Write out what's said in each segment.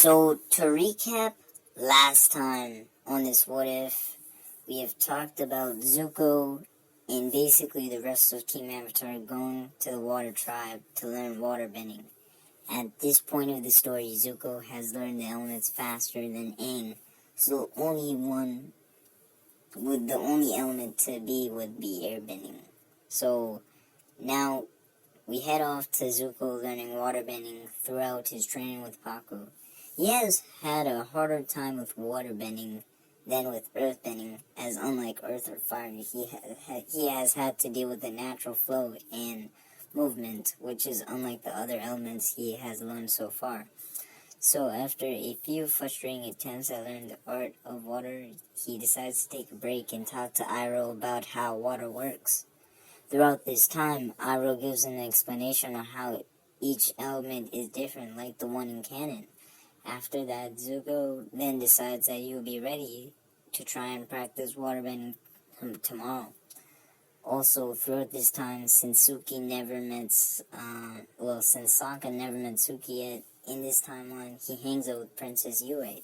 So, to recap, last time on this What If, we have talked about Zuko and basically the rest of Team Avatar going to the Water Tribe to learn waterbending. At this point of the story, Zuko has learned the elements faster than Aang, so the only element to be would be airbending. So, now we head off to Zuko learning waterbending throughout his training with Paco. He has had a harder time with waterbending than with earthbending, as unlike earth or fire, he has had to deal with the natural flow and movement, which is unlike the other elements he has learned so far. So after a few frustrating attempts at learning the art of water, he decides to take a break and talk to Iroh about how water works. Throughout this time, Iroh gives an explanation on how each element is different, like the one in canon. After that, Zuko then decides that he will be ready to try and practice waterbending tomorrow. Also, throughout this time, since Sokka never met Suki yet, in this timeline, he hangs out with Princess Yue.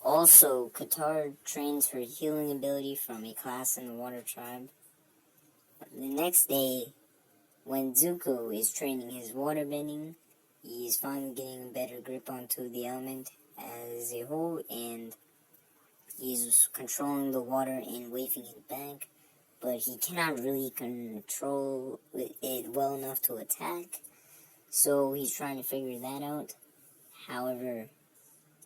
Also, Katara trains her healing ability from a class in the Water Tribe. The next day, when Zuko is training his waterbending, he is finally getting a better grip onto the element as a whole, and he's controlling the water and waving it back, but he cannot really control it well enough to attack, so he's trying to figure that out. However,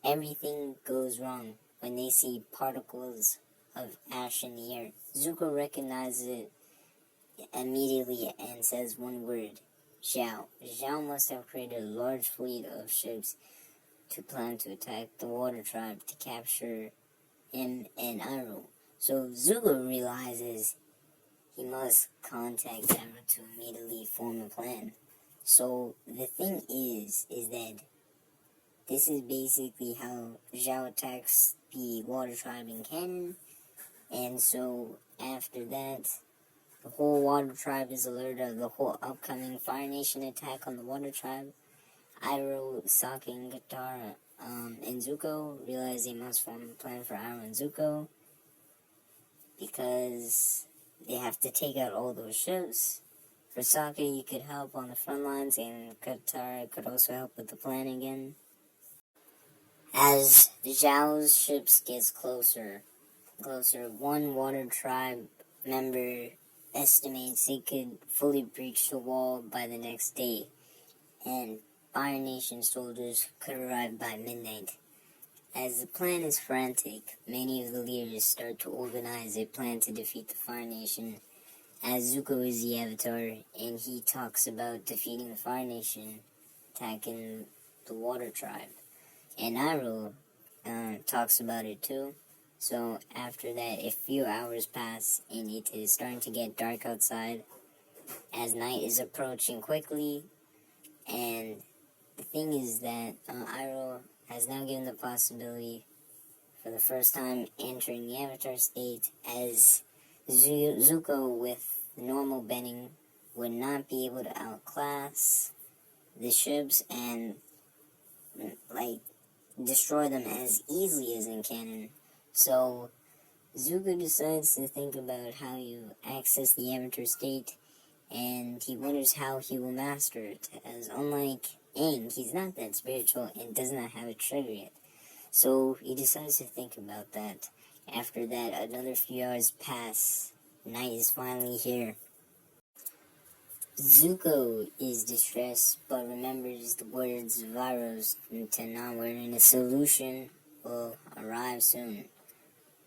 everything goes wrong when they see particles of ash in the air. Zuko recognizes it immediately and says one word: Zhao. Zhao must have created a large fleet of ships to plan to attack the Water Tribe to capture him and Iroh. So Zuko realizes he must contact Iroh to immediately form a plan. So the thing is that this is basically how Zhao attacks the Water Tribe in canon, and so after that, the whole Water Tribe is alerted of the whole upcoming Fire Nation attack on the Water Tribe. Iroh, Sokka, and Katara, and Zuko realize they must form a plan for Iroh and Zuko, because they have to take out all those ships. For Sokka, he could help on the front lines, and Katara could also help with the plan again. As Zhao's ships gets closer, one Water Tribe member estimates they could fully breach the wall by the next day, and Fire Nation soldiers could arrive by midnight. As the plan is frantic, many of the leaders start to organize a plan to defeat the Fire Nation, as Zuko is the Avatar, and he talks about defeating the Fire Nation, attacking the Water Tribe. And Iroh talks about it too. So after that, a few hours pass, and it is starting to get dark outside, as night is approaching quickly. And the thing is that Iroh has now given the possibility, for the first time entering the Avatar state, as Zuko with normal bending would not be able to outclass the ships and destroy them as easily as in canon. So Zuko decides to think about how you access the Avatar state, and he wonders how he will master it, as unlike Aang, he's not that spiritual and does not have a trigger yet. So he decides to think about that. After that, another few hours pass. Night is finally here. Zuko is distressed, but remembers the words of Iroh's to not worry, and a solution will arrive soon.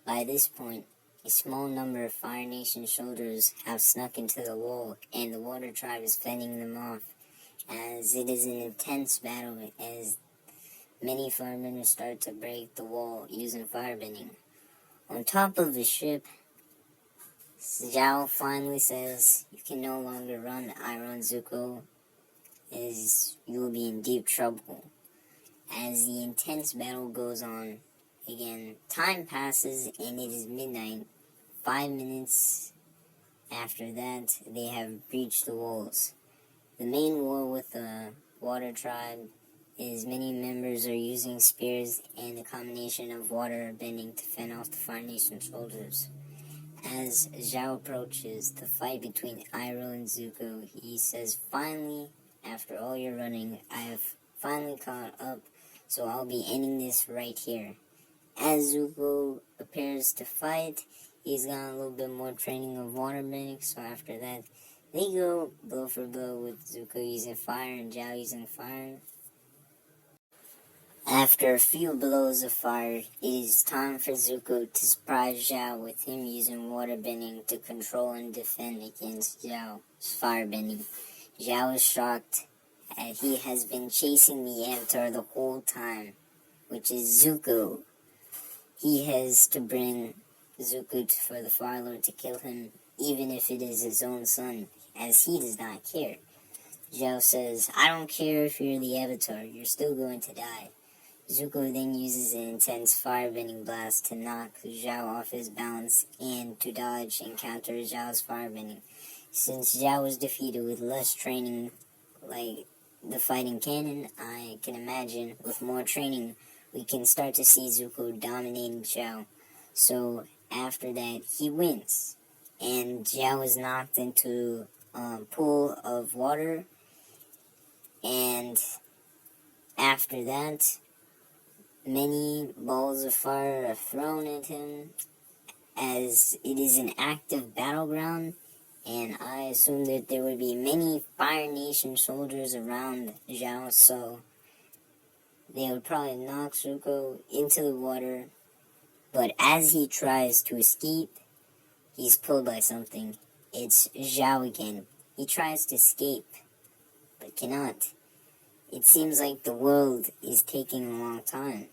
By this point, a small number of Fire Nation soldiers have snuck into the wall, and the Water Tribe is fending them off, as it is an intense battle as many firemen start to break the wall using firebending. On top of the ship, Zhao finally says, "You can no longer run, Iroh and Zuko, as you will be in deep trouble." As the intense battle goes on, again, time passes and it is midnight. 5 minutes after that, they have breached the walls. The main war with the Water Tribe is many members are using spears and a combination of water bending to fend off the Fire Nation soldiers. As Zhao approaches the fight between Iroh and Zuko, he says, "Finally, after all your running, I have finally caught up, so I'll be ending this right here." As Zuko prepares to fight, he's got a little bit more training of water bending, so after that, they go blow for blow with Zuko using fire and Zhao using fire. After a few blows of fire, it is time for Zuko to surprise Zhao with him using water bending to control and defend against Zhao's fire bending. Zhao is shocked as he has been chasing the Avatar the whole time, which is Zuko. He has to bring Zuko for the Fire Lord to kill him, even if it is his own son, as he does not care. Zhao says, "I don't care if you're the Avatar, you're still going to die." Zuko then uses an intense firebending blast to knock Zhao off his balance and to dodge and counter Zhao's firebending. Since Zhao was defeated with less training like the fighting canon, I can imagine with more training we can start to see Zuko dominating Zhao. So after that he wins and Zhao is knocked into a pool of water, and after that many balls of fire are thrown at him, as it is an active battleground, and I assume that there would be many Fire Nation soldiers around Zhao, so they would probably knock Zuko into the water, but as he tries to escape, he's pulled by something. It's Zhao again. He tries to escape, but cannot. It seems like the world is taking a long time.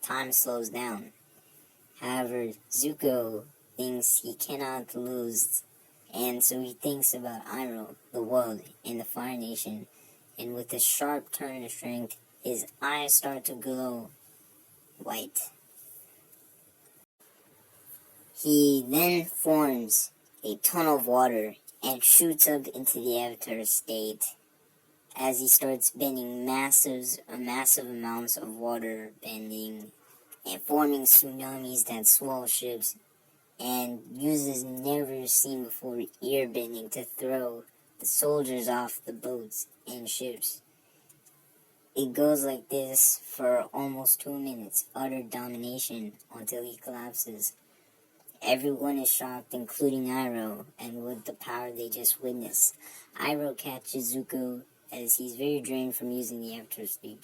Time slows down. However, Zuko thinks he cannot lose, and so he thinks about Iroh, the world, and the Fire Nation, and with a sharp turn of strength, his eyes start to glow white. He then forms a tunnel of water and shoots up into the Avatar state as he starts bending massive amounts of water bending and forming tsunamis that swallow ships, and uses never seen before ear bending to throw the soldiers off the boats and ships. It goes like this for almost 2 minutes, utter domination, until he collapses. Everyone is shocked, including Iroh, and with the power they just witnessed. Iroh catches Zuko as he's very drained from using the Avatar speed.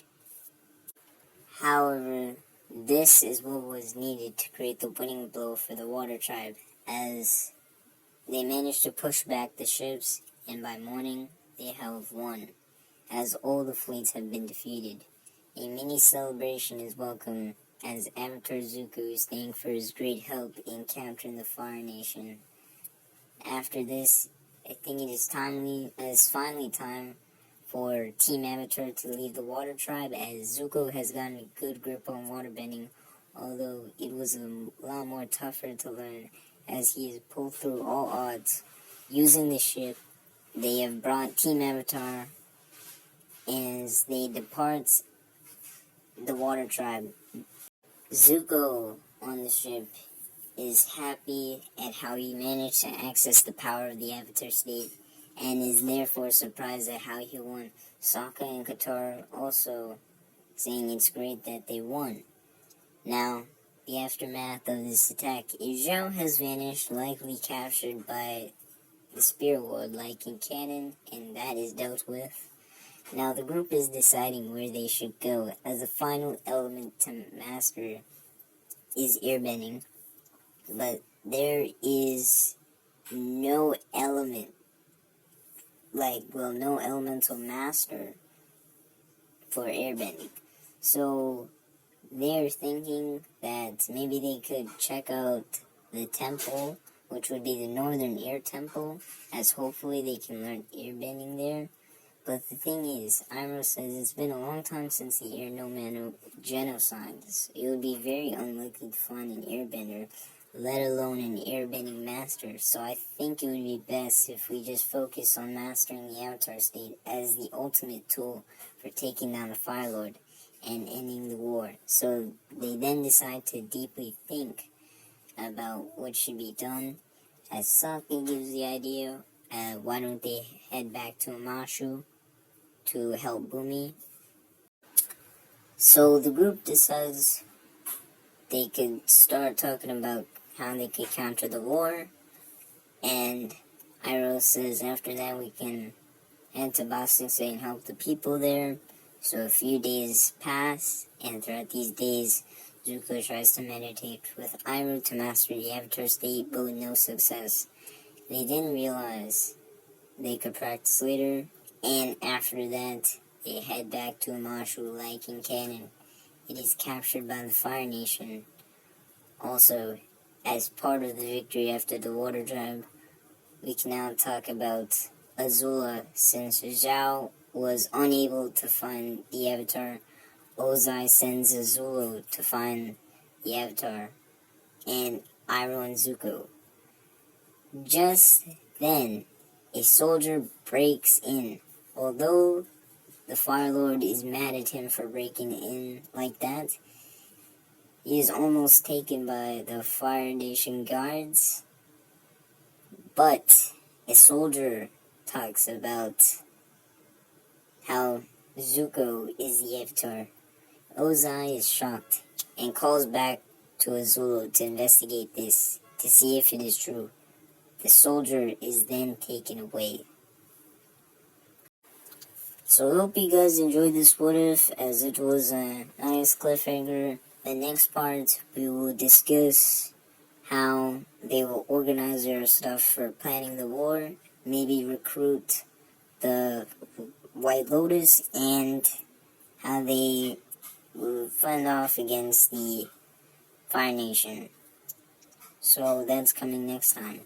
However, this is what was needed to create the winning blow for the Water Tribe, as they managed to push back the ships, and by morning they have won, as all the fleets have been defeated. A mini celebration is welcome, as Avatar Zuko is thanked for his great help in capturing the Fire Nation. After this, I think it is finally time for Team Avatar to leave the Water Tribe, as Zuko has gotten a good grip on waterbending, although it was a lot more tougher to learn, as he has pulled through all odds. Using the ship, they have brought Team Avatar as they depart the Water Tribe. Zuko on the ship is happy at how he managed to access the power of the Avatar state, and is therefore surprised at how he won. Sokka and Katara also saying it's great that they won. Now, the aftermath of this attack is Zhao has vanished, likely captured by the Spear Lord like in canon, and that is dealt with. Now the group is deciding where they should go, as the final element to master is airbending, but there is no no elemental master for airbending. So they're thinking that maybe they could check out the temple, which would be the Northern Air Temple, as hopefully they can learn airbending there. But the thing is, Iroh says it's been a long time since the Air Nomad genocide. It would be very unlikely to find an airbender, let alone an airbending master. So I think it would be best if we just focus on mastering the Avatar state as the ultimate tool for taking down the Fire Lord and ending the war. So they then decide to deeply think about what should be done. As Sokka gives the idea, why don't they head back to Amashu to help Bumi? So the group decides they could start talking about how they could counter the war, and Iroh says after that we can head to Boston City and help the people there. So a few days pass, and throughout these days, Zuko tries to meditate with Iroh to master the Avatar state, but with no success. They didn't realize they could practice later, and after that, they head back to Amashu like in canon. It is captured by the Fire Nation. Also, as part of the victory after the Water Tribe, we can now talk about Azula. Since Zhao was unable to find the Avatar, Ozai sends Azula to find the Avatar, and Iroh and Zuko. Just then, a soldier breaks in. Although the Fire Lord is mad at him for breaking in like that, he is almost taken by the Fire Nation guards. But a soldier talks about how Zuko is the Avatar. Ozai is shocked and calls back to Azula to investigate this, to see if it is true. The soldier is then taken away. So I hope you guys enjoyed this what if, as it was a nice cliffhanger. The next part we will discuss how they will organize their stuff for planning the war, maybe recruit the White Lotus, and how they will fend off against the Fire Nation. So that's coming next time.